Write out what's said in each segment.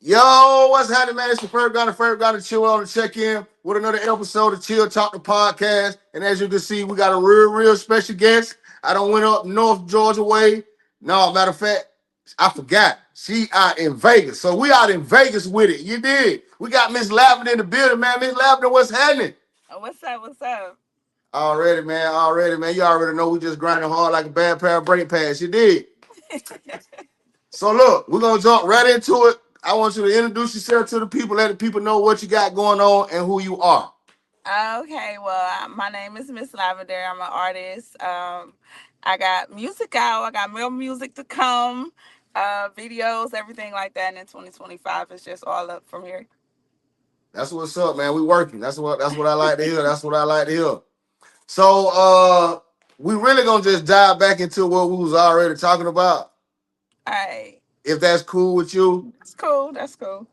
Yo, what's happening, man? It's the first guy to chill on to check in with another episode of Chill Talk the Podcast. And as you can see, we got a real special guest. I don't went up North Georgia way. No, matter of fact, I forgot. She out in Vegas. So we out in Vegas with it. You did. We got Mz.Lavender in the building, man. Mz.Lavender, what's happening? What's up? What's up? Already, man. Already, man. You already know we just grinding hard like a bad pair of brake pads. You did. So look, we're gonna jump right into it. I want you to introduce yourself to the people, let the people know what you got going on and who you are. Okay, well, my name is Mz.Lavender. I'm an artist. I got music out. I got more music to come, videos, everything like that. And in 2025, it's just all up from here. That's what's up, man. We working. That's what I like to hear. That's what I like to hear. So we really gonna just dive back into what we was already talking about. All right, If that's cool with you. that's cool. That's cool.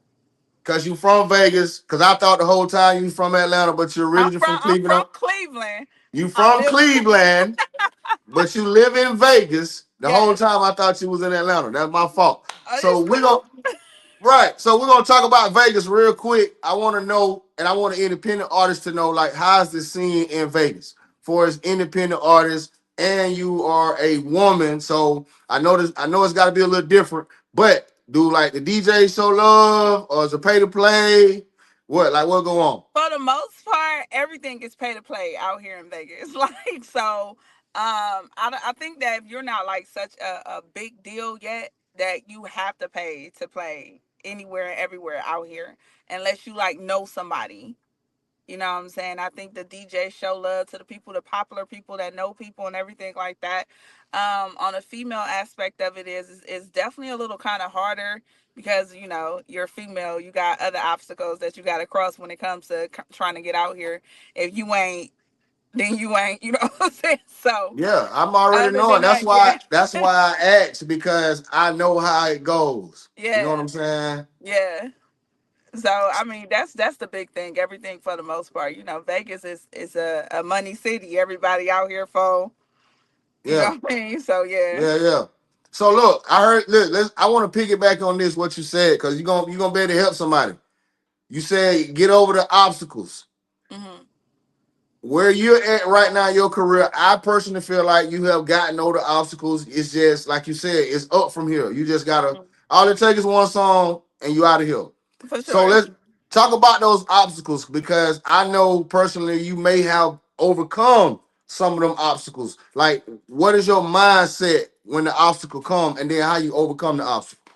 Cause you from Vegas. Cause I thought the whole time you from Atlanta, but you're I'm originally from from I'm from Cleveland. Cleveland. You I from live. Cleveland, but you live in Vegas. The whole Yes. time I thought you was in Atlanta. That's my fault. So It's we gonna cool. Right. So we're gonna talk about Vegas real quick. I want to know, and I want an independent artist to know, like, how's the scene in Vegas for as independent artists, and you are a woman. So I know this. I know it's got to be a little different. But do like the DJ show love, or is it pay to play? What like what go on? For the most part, everything is pay to play out here in Vegas. Like so, I think that if you're not like such a big deal yet, that you have to pay to play anywhere and everywhere out here, unless you like know somebody. You know what I'm saying? I think the DJ show love to the people, the popular people that know people and everything like that. On a female aspect of it is definitely a little kind of harder because you're female. You got other obstacles that you got to cross when it comes to trying to get out here. If you ain't, then you ain't. You know what I'm saying? So Yeah, I'm already other knowing. than That's that, why. yeah, That's why I asked because I know how it goes. You know what yeah, I'm saying? yeah. So I mean that's the big thing. Everything for the most part, Vegas is a money city. Everybody out here for. You Yeah. know what I mean? So yeah. Yeah. So look, I heard. Look, I want to piggyback on this what you said because you're gonna be able to help somebody. You said get over the obstacles. Hmm. Where you're at right now in your career, I personally feel like you have gotten over the obstacles. It's just like you said, it's up from here. You just gotta. All it takes is one song and you out of here. For So sure. let's talk about those obstacles because I know personally you may have overcome some of them obstacles. Like, what is your mindset when the obstacle come, and then how you overcome the obstacle?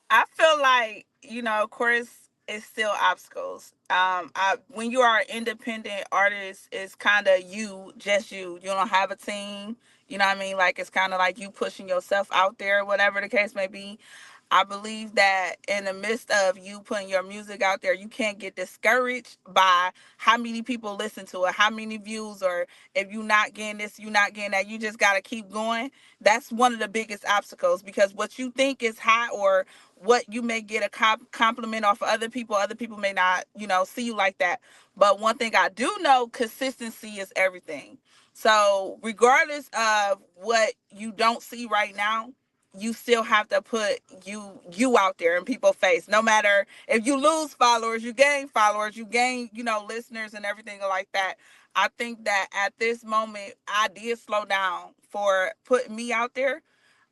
I feel like, of course, it's still obstacles. When you are an independent artist, it's kind of you, just you. You don't have a team. You know what I mean? Like it's kind of like you pushing yourself out there, whatever the case may be. I believe that in the midst of you putting your music out there, you can't get discouraged by how many people listen to it, how many views, or if you're not getting this, you're not getting that. You just got to keep going. That's one of the biggest obstacles because what you think is hot or what you may get a compliment off of other people may not, see you like that. But one thing I do know, consistency is everything. So regardless of what you don't see right now, you still have to put you out there in people's face. No matter if you lose followers, you gain, listeners and everything like that. I think that at this moment I did slow down for putting me out there.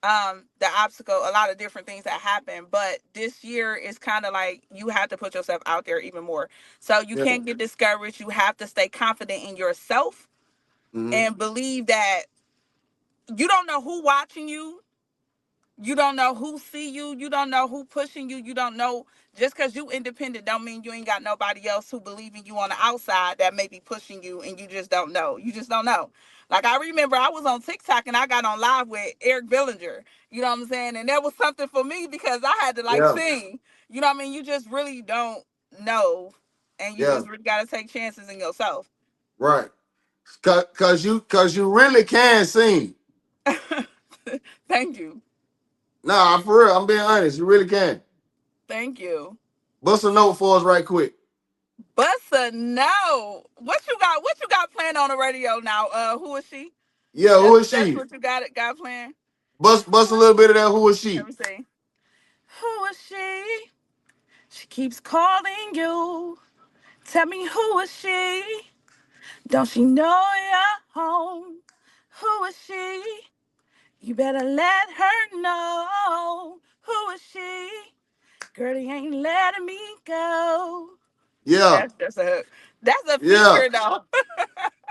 The obstacle, a lot of different things that happen, but this year is kind of like you have to put yourself out there even more. So you Yeah. can't get discouraged. You have to stay confident in yourself Mm-hmm. and believe that you don't know who watching you. You don't know who see you. You don't know who pushing you. You don't know, just because you independent don't mean you ain't got nobody else who believe in you on the outside that may be pushing you and you just don't know. You just don't know. Like I remember I was on TikTok and I got on live with Eric Billinger. You know what I'm saying? And that was something for me because I had to like Yeah. sing. You know what I mean? You just really don't know. And you Yeah. just really gotta take chances in yourself. Right. Cause you really can sing. Thank you. Nah, for real. I'm being honest. You really can. Thank you. Bust a note for us right quick. Bussa, no. What you got playing on the radio now? Who is she? Yeah, who is That's she? what you got playing. Bust a little bit of that. Who is Let she? me see. Who is she? She keeps calling you. Tell me, who is she? Don't she know you're home? Who is she? You better let her know. Who is she? Girl, he ain't letting me go. Yeah, That's a yeah, feature though.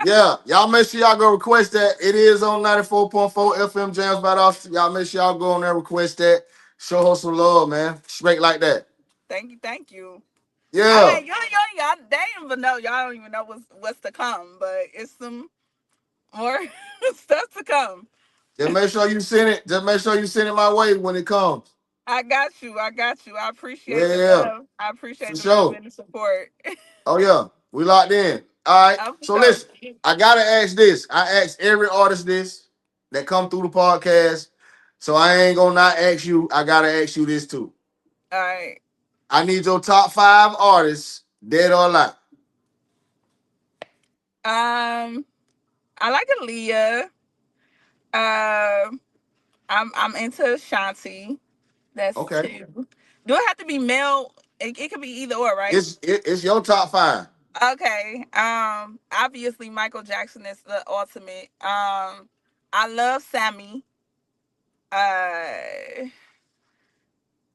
yeah. Y'all make sure y'all go request that. It is on 94.4 FM Jams by us. Y'all make sure y'all go on there, request that. Show her some love, man. Straight like that. Thank you, thank you. I Yeah. mean, y'all, they don't even know. Y'all don't even know what's to come, but it's some more stuff to come. Just make sure you send it. Just make sure you send it my way when it comes. I got you. I got you. I appreciate the Yeah, love. I for appreciate the love sure. and the support. Oh yeah, we locked in. All right. Oh, for So sure. listen, I gotta ask this. I ask every artist this that come through the podcast. So I ain't gonna not ask you. I gotta ask you this too. All right. I need your top five artists, dead or alive. I like Aaliyah. I'm into Shanti. That's Okay. two. Do it have to be male? It could be either or, right? It's your top five. Okay. Obviously Michael Jackson is the ultimate. I love Sammy. Uh,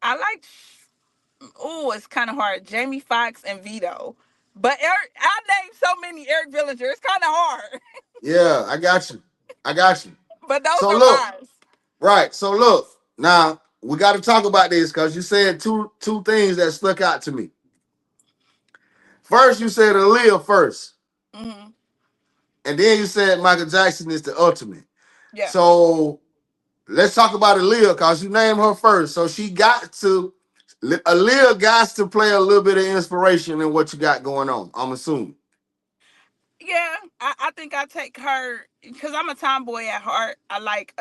I like. Oh, it's kind of hard. Jamie Foxx and Vito. But Eric, I named so many Eric Villinger. It's kind of hard. Yeah, I got you. I got you. But those So are look, mine. right. So look, now we got to talk about this because you said two things that stuck out to me. First, you said Aaliyah first. Hmm. And then you said Michael Jackson is the ultimate. Yeah. So let's talk about Aaliyah because you named her first. So Aaliyah got to play a little bit of inspiration in what you got going on. I'm assuming. Yeah, I think I take her because I'm a tomboy at heart. I like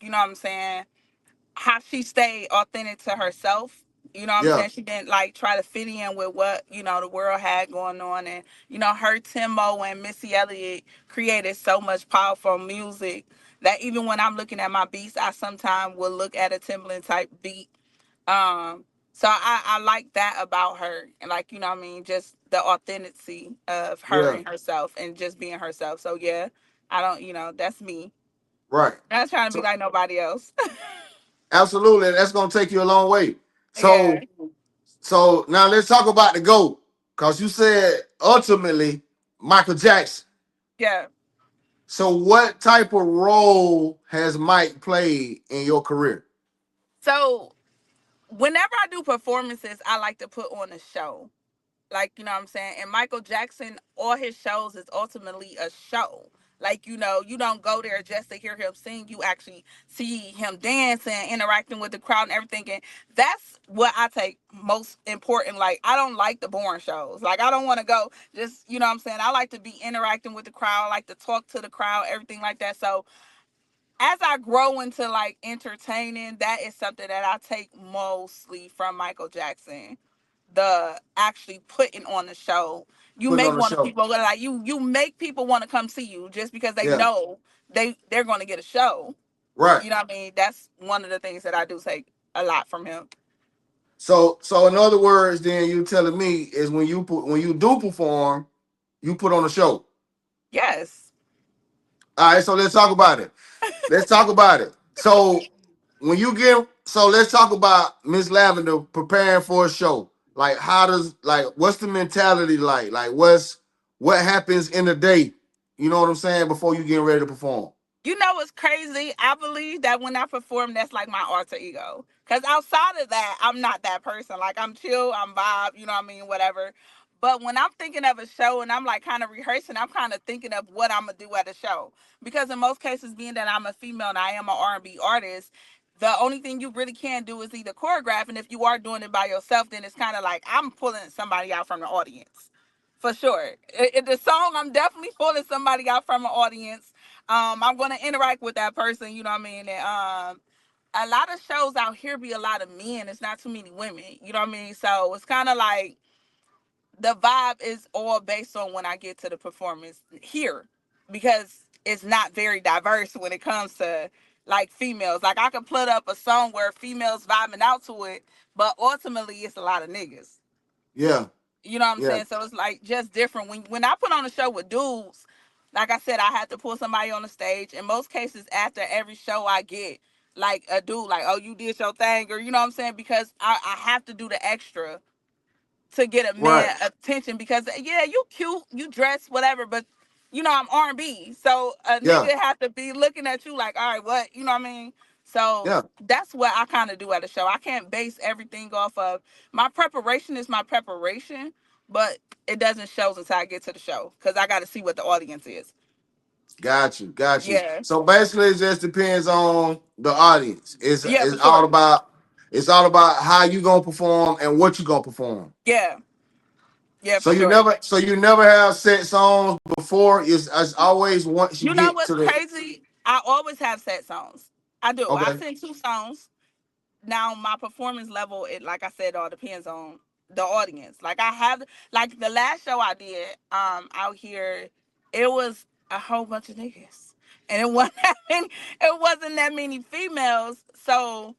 you know what I'm saying, how she stayed authentic to herself. You know what I'm Yeah, saying? She didn't like try to fit in with what, the world had going on. And, her Timmo and Missy Elliott created so much powerful music that even when I'm looking at my beats, I sometimes will look at a Timbaland type beat. So I like that about her. And like, you know what I mean? Just the authenticity of her yeah. and herself and just being herself. So yeah, I don't, that's me. Right. I'm not trying to be So like nobody else. absolutely, that's gonna take you a long way. Yeah. So now let's talk about the GOAT. Because you said ultimately Michael Jackson. Yeah. So what type of role has Mike played in your career? So whenever I do performances, I like to put on a show. Like, you know what I'm saying? And Michael Jackson, all his shows is ultimately a show. Like, you don't go there just to hear him sing. You actually see him dancing, interacting with the crowd and everything. And that's what I take most important. Like, I don't like the boring shows. Like, I don't want to go just, you know what I'm saying? I like to be interacting with the crowd. I like to talk to the crowd, everything like that. So as I grow into like entertaining, that is something that I take mostly from Michael Jackson. The actually putting on the show. You Putting make on a one of show. people like you make people want to come see you just because they Yeah. know they're going to get a show. Right. You know what I mean? That's one of the things that I do take a lot from him. So in other words, then you telling me is when you do perform, you put on a show. Yes. All right, so let's talk about it. Let's talk about it. So let's talk about Miss Lavender preparing for a show. Like what's the mentality like? Like what happens in the day? You know what I'm saying before you getting ready to perform. You know what's crazy? I believe that when I perform, that's like my alter ego. Cause outside of that, I'm not that person. Like I'm chill, I'm vibe, you know what I mean, whatever. But when I'm thinking of a show and I'm like kind of rehearsing, I'm kind of thinking of what I'm gonna do at a show. Because in most cases, being that I'm a female and I am an R&B artist, the only thing you really can do is either choreograph, and if you are doing it by yourself, then it's kind of like I'm pulling somebody out from the audience, for sure. In the song, I'm definitely pulling somebody out from the audience. I'm gonna interact with that person, you know what I mean? And a lot of shows out here be a lot of men. It's not too many women, you know what I mean? So it's kind of like the vibe is all based on when I get to the performance here, because it's not very diverse when it comes to like females. Like I could put up a song where females vibing out to it, but ultimately it's a lot of niggas. Yeah, You know what I'm yeah, saying? So it's like just different. When I put on a show with dudes, like I said, I have to pull somebody on the stage. In most cases, after every show, I get like a dude, like, "Oh, you did your thing," or you know what I'm saying? Because I have to do the extra to get a right. man attention. Because yeah, you cute, you dress whatever, but you know I'm R&B, so a Yeah, nigga have to be looking at you like, all right, what, you know what I mean? So yeah. that's what I kind of do at a show. I can't base everything off of my preparation is my preparation, but it doesn't show until I get to the show because I got to see what the audience is. Got you, got you. Yeah, So basically, it just depends on the audience. yeah, for It's all sure. about how you gonna perform and what you gonna perform. Yeah, yeah, So for sure. you never have set songs before. It's always once you You know get what's to the crazy? I always have set songs. I do. I okay. sing 2 songs. Now my performance level, it like I said, all depends on the audience. Like I have, like the last show I did out here, it was a whole bunch of niggas, and it wasn't that many, it wasn't that many females. So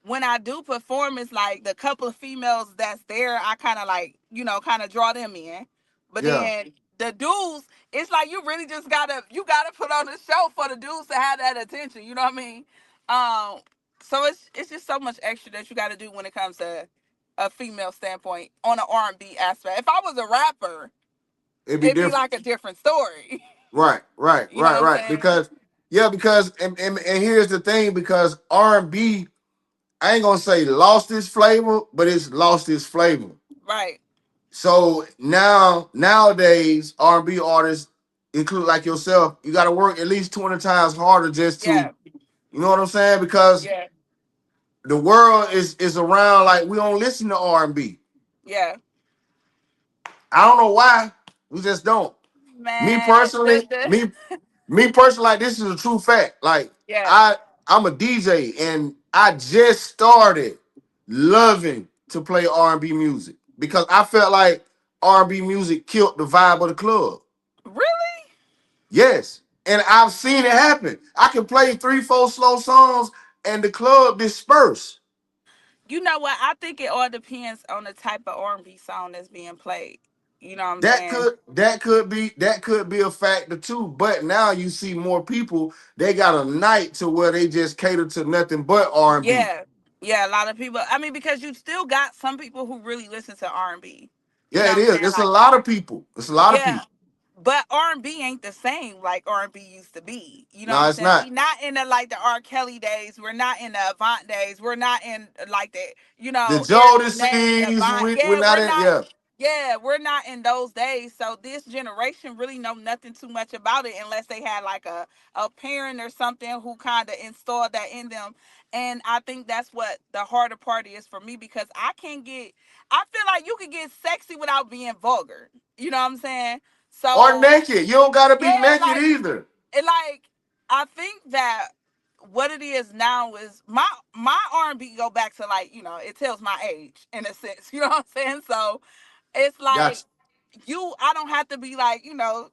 when I do perform, it's like the couple of females that's there, I kind of like, kind of draw them in. But Yeah, then the dudes, it's like you really just you gotta put on the show for the dudes to have that attention. You know what I mean? Um, so it's just so much extra that you got to do when it comes to a female standpoint on an R&B aspect. If I was a rapper, it'd be it'd be different. like a different story. Right, right, You know what right, I'm right. saying? Because yeah, because and here's the thing, because R&B, I ain't gonna say lost its flavor, but it's lost its flavor. Right. So nowadays, R&B artists, include like yourself, you got to work at least 20 times harder just to, Yeah. you know what I'm saying? Because Yeah. the world is around, like we don't listen to R&B. Yeah. I don't know why. We just don't. Me Man, personally, me personally, like this is a true fact. Like yeah. I'm a DJ and I just started loving to play R&B music because I felt like R&B music killed the vibe of the club. Really? Yes. And I've seen it happen. I can play 3, 4 slow songs and the club disperse. You know what? I think it all depends on the type of R&B song that's being played. You know what I'm That saying? could that could be a factor too. But now you see more people, they got a night to where they just cater to nothing but R&B. Yeah. Yeah, a lot of people. I mean, because you still got some people who really listen to R&B. You Yeah, know it what I'm is. saying? It's a Like, lot of people. It's a lot of yeah, people. but R&B ain't the same like R&B used to be. You know what No, I'm it's saying? We not. not in the like the R. Kelly days. We're not in the Avant days. We're not in like the The Eric Benet, Jodeci's, Avant. we're Yeah, not we're in. not. Yeah, Yeah, we're not in those days. So this generation really know nothing too much about it unless they had like a parent or something who kind of installed that in them. And I think that's what the harder part is for me because I feel like you could get sexy without being vulgar. You know what I'm saying? or So naked. You don't gotta be yeah, naked either. like I think that what it is now is my R&B go back to like it tells my age in a sense. You know what I'm saying? So it's like Gotcha. I don't have to be like,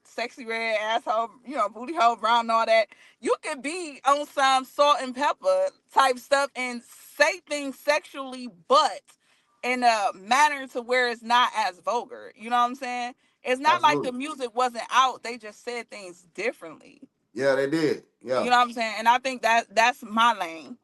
sexy red asshole, booty hole brown and all that. You could be on some salt and pepper type stuff and say things sexually, but in a manner to where it's not as vulgar. You know what I'm saying? It's not like the Absolutely. music wasn't out. They just said things differently. Yeah, they did. You Yeah. know what I'm saying? And I think that's my lane.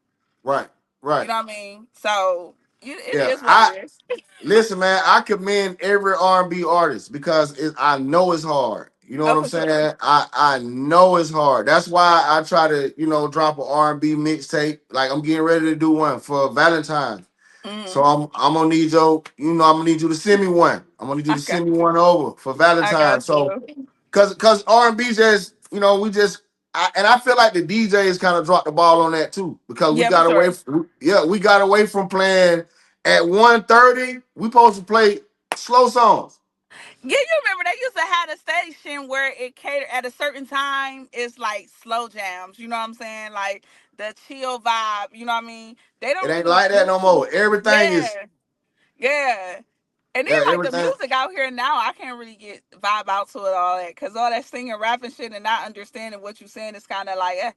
Right. You Right. know what I mean? So it Yeah. is what it is. Listen, man. I commend every R&B artist because I know it's hard. You know Oh, what I'm for sure. saying? I know it's hard. That's why I try to drop an R&B mixtape. Like I'm getting ready to do one for Valentine's. So Hmm. I'm gonna need I'm gonna need you to send me one. I'm gonna need you I to got send me one over for I Valentine's. got So you. cause R&B just we just and I feel like the DJs kind of dropped the ball on that too because we Yeah, for got away sure. from, we got away from playing at 1:30. We supposed to play slow songs. Yeah, you remember they used to have a station where it catered at a certain time. It's like slow jams. You know what I'm saying? Like the chill vibe. You know what I mean? They It don't ain't really like that do no too. more. Everything is Yeah, yeah. And then like the everything. music out here now, I can't really get vibe out to it all that because all that singing, rapping shit, and not understanding what you're saying is kind of like, eh.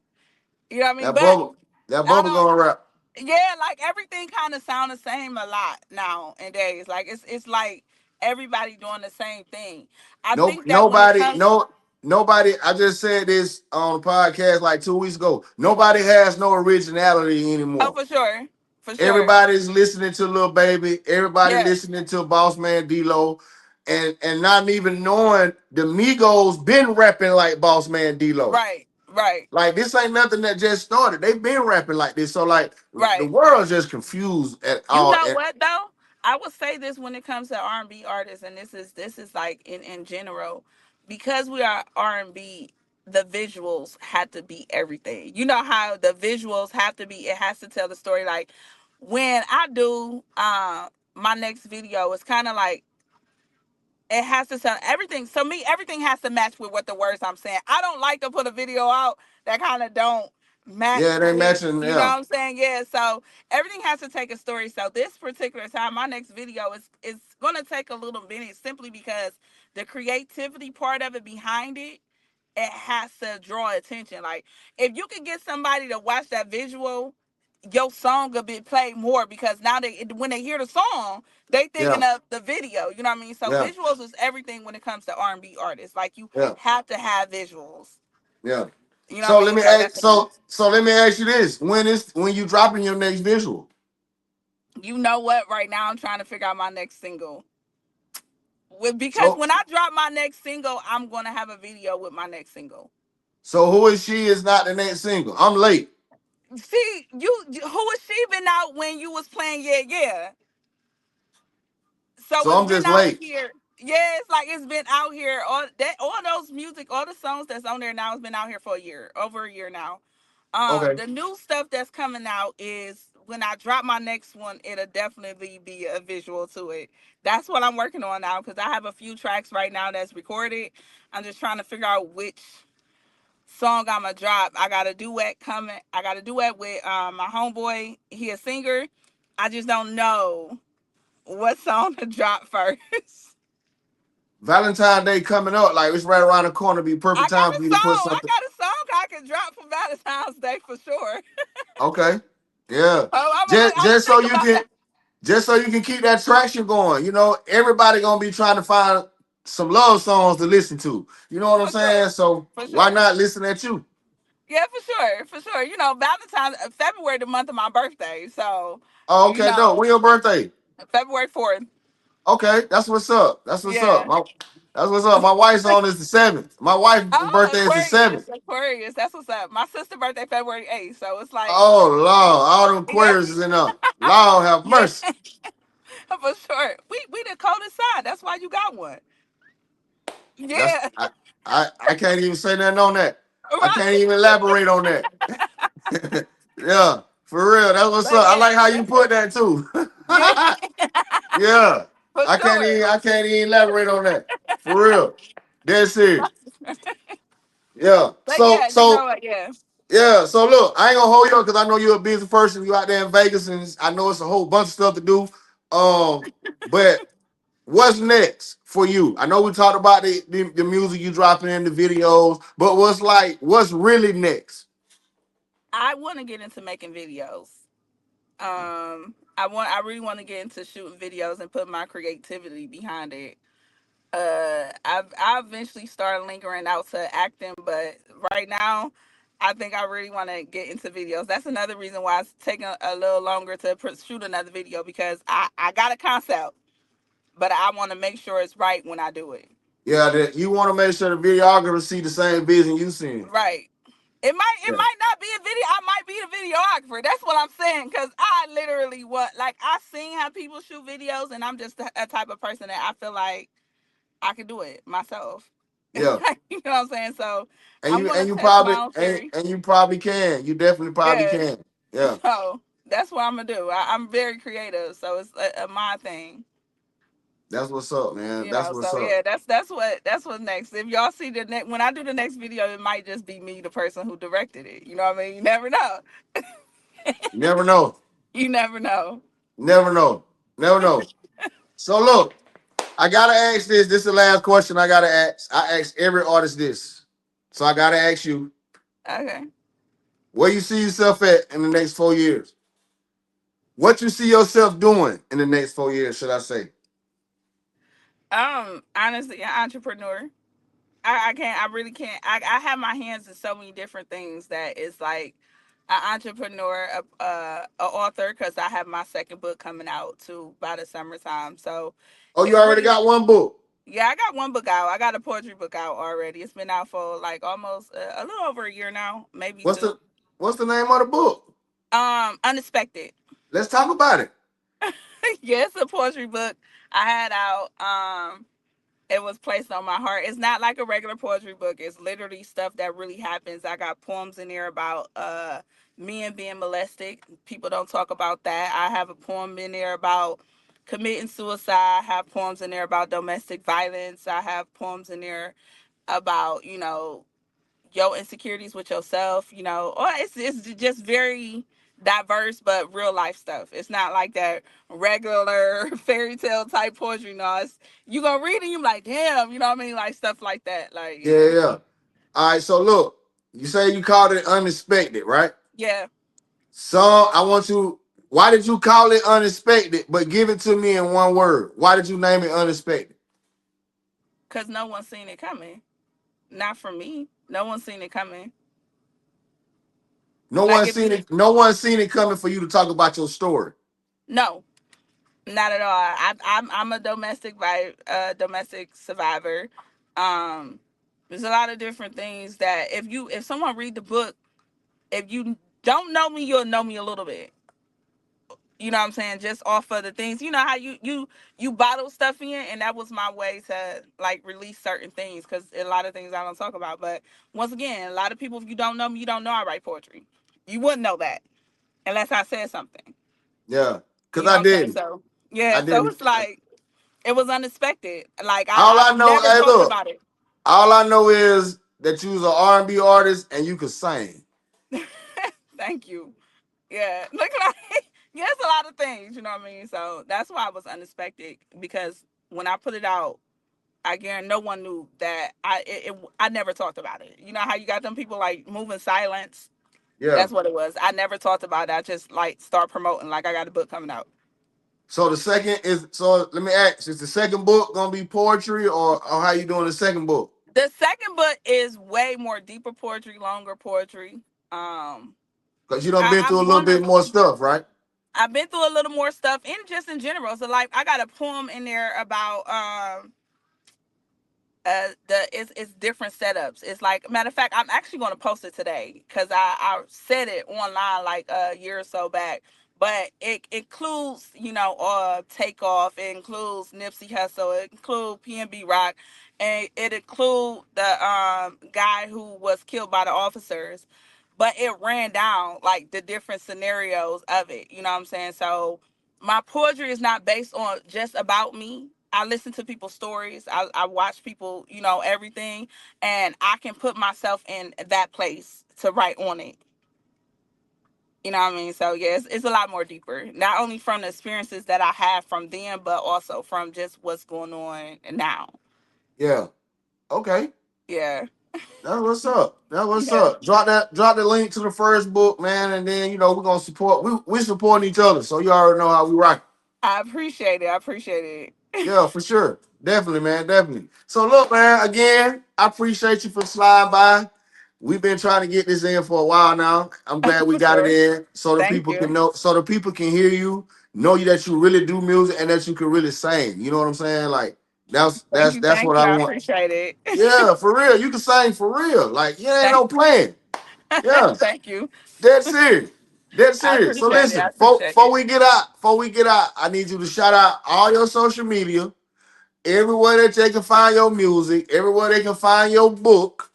You know what I mean? That But bubble, that I bubble don't. gonna rap. Yeah, like everything kind of sound the same a lot now and days. Like it's like everybody doing the same thing. I No, think that when it nobody, comes, no, nobody. I just said this on the podcast like 2 weeks ago. Nobody has no originality oh, anymore. for sure, for sure, Everybody's listening to Lil Baby. Everybody yeah, listening to Boss Man D-Lo, and not even knowing the Migos been rapping like Boss Man D-Lo. right, right. Like this ain't nothing that just started. They've been rapping like this. So like the Right. world's just confused at You all. know And what though? I would say this when it comes to R&B artists, and this is like in general, because we are R&B. The visuals have to be everything. You know how the visuals have to be. It has to tell the story. Like when I do my next video, it's kind of like it has to sound everything. So me, everything has to match with what the words I'm saying. I don't like to put a video out that kind of don't yeah, match they with, matching. you know Yeah, what I'm saying? Yeah. So everything has to take a story. So this particular time, my next video is gonna take a little minute simply because the creativity part of it behind it has to draw attention. Like if you can get somebody to watch that visual, your song will be played more because now they when they hear the song, they yeah, thinking of the video. You know what I mean? So yeah, visuals is everything when it comes to R&B artists. Like you yeah, have to have visuals. yeah. You know what So I let mean? me So ask. that's what it is. So let me ask you this: when you dropping your next visual? You know what? Right now I'm trying to figure out my next single. Because So when I drop my next single, I'm gonna have a video with my next single. so who is she is not the next single. I'm late, See, who was she been out when you was playing Yeah Yeah? So so it's I'm been just out late. here. Yeah, it's like it's been out here. All those music, all the songs that's on there now has been out here for a year, over a year now. Okay. The new stuff that's coming out is when I drop my next one, it'll definitely be a visual to it. That's what I'm working on now because I have a few tracks right now that's recorded. I'm just trying to figure out which song I'm gonna drop. I got a duet coming. I got a duet with my homeboy. He a singer. I just don't know what song to drop first. Valentine's Day coming up, like it's right around the corner. Be I perfect got time a for you to put song. I something. got a song I can drop for Valentine's Day for sure. Okay. Yeah. Oh, Just I'm gonna just so think you about can that just so you can keep that traction going. You know, everybody gonna be trying to find some love songs to listen to. You know what I'm for sure. saying? So For why sure. not listen at you? Yeah, for sure. For sure. You know, Valentine's February the month of my birthday. So, Oh, you okay, dope. know, When your birthday? February 4th. Okay, that's what's up. That's what's up. Yeah. That's what's up. My wife's on is the 7th. My wife's Oh, birthday is the Aquarius. 7th. Aquarius. That's what's up. My sister's birthday February 8th. So it's like, Oh Lord, all them yeah, Aquarius is in there. Lord have yeah, mercy. for sure. We the coldest sign. That's why you got one. That's Yeah. I can't even say nothing on that. I can't Right. even elaborate on that. Yeah, for real. That's what's But up. I yeah, like how you that's put it. that too. Yeah, Yeah. for sure. I can't even elaborate on that. For real. Dead serious. Yeah. But yeah, you know what? Yeah. Yeah. So look, I ain't gonna hold you up because I know you're a busy person. You out there in Vegas and I know it's a whole bunch of stuff to do. Um, but what's next for you? I know we talked about the music you dropping in the videos, but what's really next? I want to get into making videos. I really want to get into shooting videos and put my creativity behind it. I eventually started lingering out to acting, but right now, I think I really want to get into videos. That's another reason why it's taking a little longer to shoot another video because I got a concept, but I want to make sure it's right when I do it. Yeah, that you want to make sure the videographer see the same vision you seeing. Right. It Yeah. might not be a video. I might be a videographer. That's what I'm saying. Cause I literally want like I seen how people shoot videos, and I'm just a type of person that I feel like I can do it myself. You Yeah. know what I'm saying? So And I'm you gonna and you test my probably own theory. and you probably can. You definitely probably Yeah. can. Yeah. So that's what I'm gonna do. I'm very creative, so it's my thing. That's what's up, man. You That's know, what's so up. yeah, that's what's next. If y'all see the next when I do the next video, it might just be me, the person who directed it. You know what I mean? You never know. You never know. You never know. Never know. Never know. So look, I gotta ask this. This is the last question I gotta ask. I ask every artist this. So I gotta ask you, Okay. Where you see yourself at in the next 4 years? What you see yourself doing in the next 4 years, should I say? Honestly, an entrepreneur. I can't. I really can't. I have my hands in so many different things that it's like an entrepreneur, a author, because I have my second book coming out too by the summertime. So Oh, you it's already really, got one book. yeah. I got one book out. I got a poetry book out already. It's been out for like almost a little over a year now, maybe What's two. the What's the name of the book? Unexpected. Let's talk about it. Yeah, it's a poetry book I had out. It was placed on my heart. It's not like a regular poetry book. It's literally stuff that really happens. I got poems in there about men being molested. People don't talk about that. I have a poem in there about committing suicide. I have poems in there about domestic violence. I have poems in there about, your insecurities with yourself, or it's just very diverse but real life stuff. It's not like that regular fairy tale type poetry. No, it's you gonna read it, you like, damn, you know what I mean? Like stuff like that. Like, Yeah, yeah. yeah. All right. So look, you say you called it unexpected, right? Yeah, So I want you. Why did you call it unexpected? But give it to me in one word. Why did you name it unexpected? because no one's seen it coming. Not from me. No one's seen it coming. No Like one if seen you it. No one seen it coming for you to talk about your story. no, not at all. I'm a domestic survivor. Um, there's a lot of different things that if someone read the book, if you don't know me, you'll know me a little bit. You know what I'm saying? Just off of the things. You know how you bottle stuff in, and that was my way to like release certain things because a lot of things I don't talk about. But once again, a lot of people, if you don't know me, you don't know I write poetry. You wouldn't know that unless I said something. Yeah, cause You know I what I'm saying? didn't. So yeah, I so didn't. it's like it was unexpected. Like All I I've know. never Hey, talked look. about it. All I know is that you was an R&B artist and you could sing. Thank you. Yeah, look like yeah, it's a lot of things. You know what I mean? So that's why it was unexpected because when I put it out, I guarantee no one knew that I never talked about it. You know how you got them people like moving silence. Yeah. That's what it was. I never talked about it. I just like start promoting like I got a book coming out. So the second is so. Let me ask: is the second book gonna be poetry, or how you doing the second book? The second book is way more deeper poetry, longer poetry. Um, Because you done been through I'm a little bit gonna. more stuff, right? I've been through a little more stuff, and just in general. So like, I got a poem in there about it's different setups. It's like matter of fact, I'm actually going to post it today because I said it online like a year or so back. But it includes Takeoff. It includes Nipsey Hussle. It includes PNB Rock, and it includes the guy who was killed by the officers. But it ran down like the different scenarios of it. You know what I'm saying? So my poetry is not based on just about me. I listen to people's stories. I watch people, everything, and I can put myself in that place to write on it. You know what I mean? So yeah, it's a lot more deeper. Not only from the experiences that I have from them, but also from just what's going on now. Yeah. Okay. Yeah, That's what's up. That's what's yeah. up. Drop the link to the first book, man, and then we're gonna support. We supporting each other, so you already know how we rock. I appreciate it. I appreciate it. Yeah, for sure. Definitely, man. Definitely. So look, man, again, I appreciate you for sliding by. We've been trying to get this in for a while now. I'm glad we For got it sure. in so the Thank people can you. know, so the people can hear you, know you that you really do music and that you can really sing. You know what I'm saying? Like that's Thank that's you. that's Thank what you. I I want. appreciate it. Yeah, for real. You can sing for real. Like you ain't Thank no playing. Yeah. thank you. Dead serious. Dead I serious. So appreciate it. I listen, appreciate it. before we get out, I need you to shout out all your social media, everywhere that they can find your music, everywhere they can find your book.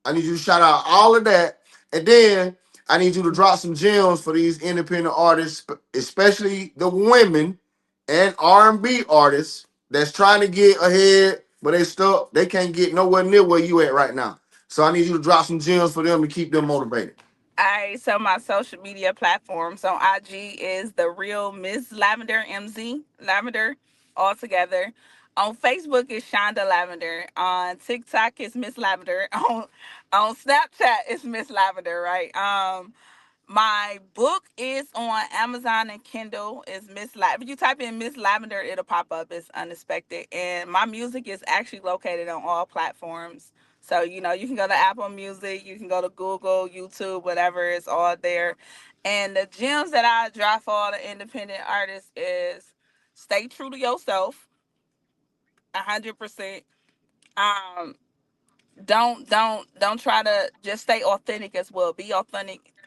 I need you to shout out all of that. And then I need you to drop some gems for these independent artists, especially the women and R&B artists that's trying to get ahead, but they stuck. They can't get nowhere near where you at right now. So I need you to drop some gems for them to keep them motivated. So my social media platforms on IG is the real Ms. Lavender, MZ Lavender, all together. On Facebook it's Shonda Lavender. On TikTok it's Miss Lavender. On Snapchat it's Miss Lavender, right? My book is on Amazon and Kindle. Is Miss Lavender. If you type in Miss Lavender, it'll pop up. It's unexpected. And my music is actually located on all platforms. So, you can go to Apple Music, you can go to Google, YouTube, whatever, it's all there. And the gems that I drop for all the independent artists is stay true to yourself, 100%. Um, don't try to just stay authentic as well. Be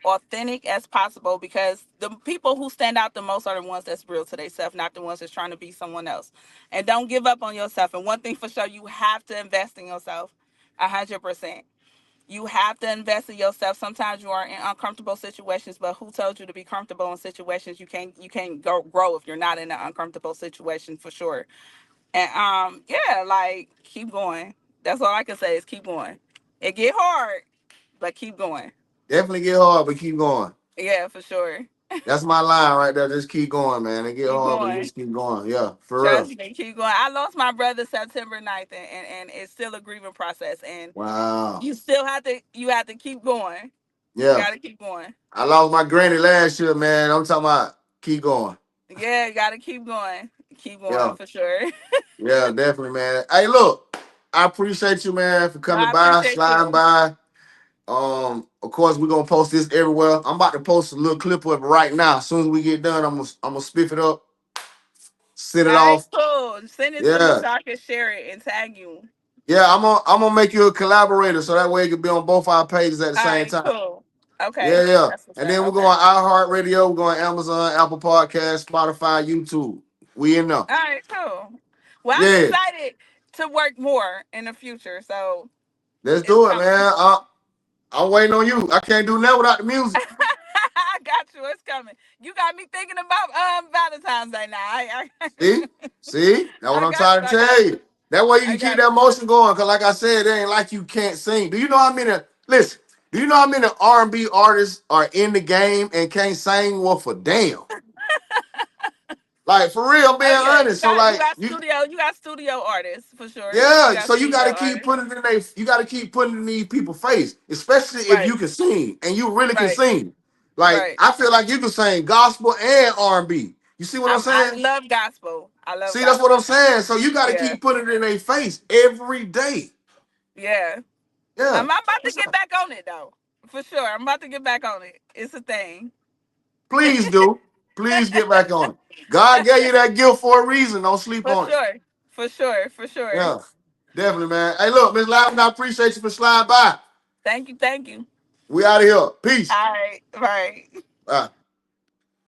authentic as possible, because the people who stand out the most are the ones that's real to themselves, not the ones that's trying to be someone else. And don't give up on yourself. And one thing for sure, you have to invest in yourself, 100%. You have to invest in yourself. Sometimes you are in uncomfortable situations, but who told you to be comfortable in situations? You can't grow if you're not in an uncomfortable situation, for sure. And yeah, like, keep going. That's all I can say is keep going. It get hard, but keep going. Definitely get hard, but keep going. Yeah, for sure. That's my line right there. Just keep going, man. It get Keep hard, but going. just keep going. Yeah, for real. Trust me, keep going. I lost my brother September 9th, and it's still a grieving process. And Wow. you have to keep going. You Yeah. gotta keep going. I lost my granny last year, man. I'm talking about keep going. Yeah, you gotta keep going. Keep going Yeah. for sure. Yeah, definitely, man. Hey, look, I appreciate you, man, for coming I by, appreciate sliding you. by. Of course, we're gonna post this everywhere. I'm about to post a little clip of it right now. As soon as we get done, I'm gonna spiff it up, send it All right, off. cool. Send it to me Yeah. so I can share it and tag you. Yeah, I'm gonna make you a collaborator so that way it can be on both our pages at the All same right, time. cool. Yeah, Okay, yeah. that's what's And up. then we're Okay. going iHeartRadio, we're going Amazon, Apple Podcasts, Spotify, YouTube. We in there. All right, cool. Well, I'm Yeah, excited to work more in the future, so let's it's do it, coming. man. I'm waiting on you. I can't do nothing without the music. I got you. It's coming. You got me thinking about Valentine's Day now. See? See? That's what I I'm got trying you. to I got tell you. you. That way you I can keep got that you. motion going. Cause like I said, it ain't like you can't sing. Do you know how many listen, do you know how many R&B artists are in the game and can't sing worth a damn? Like for real, I'm being Oh yeah, honest. So you like got you studio. You got studio artists for sure. You yeah, got so you studio gotta keep artists. putting it in you gotta keep putting it in these people's face, especially if Right. you can sing and you really can Right. sing. Like Right. I feel like you can sing gospel and R&B. You see what I'm I saying? love gospel. I love See, that's what I'm gospel. saying. So you got to Yeah. keep putting it in their face every day. Yeah. Yeah. I'm about to get back on it though. For sure. I'm about to get back on it. It's a thing. Please do. Please get back on it. God gave you that gift for a reason. Don't sleep For on it. sure. For sure. For sure. Yeah. Definitely, man. Hey, look, Miss Lavender, I appreciate you for sliding by. Thank you. Thank you. We out of here. Peace. All right. Right. Bye.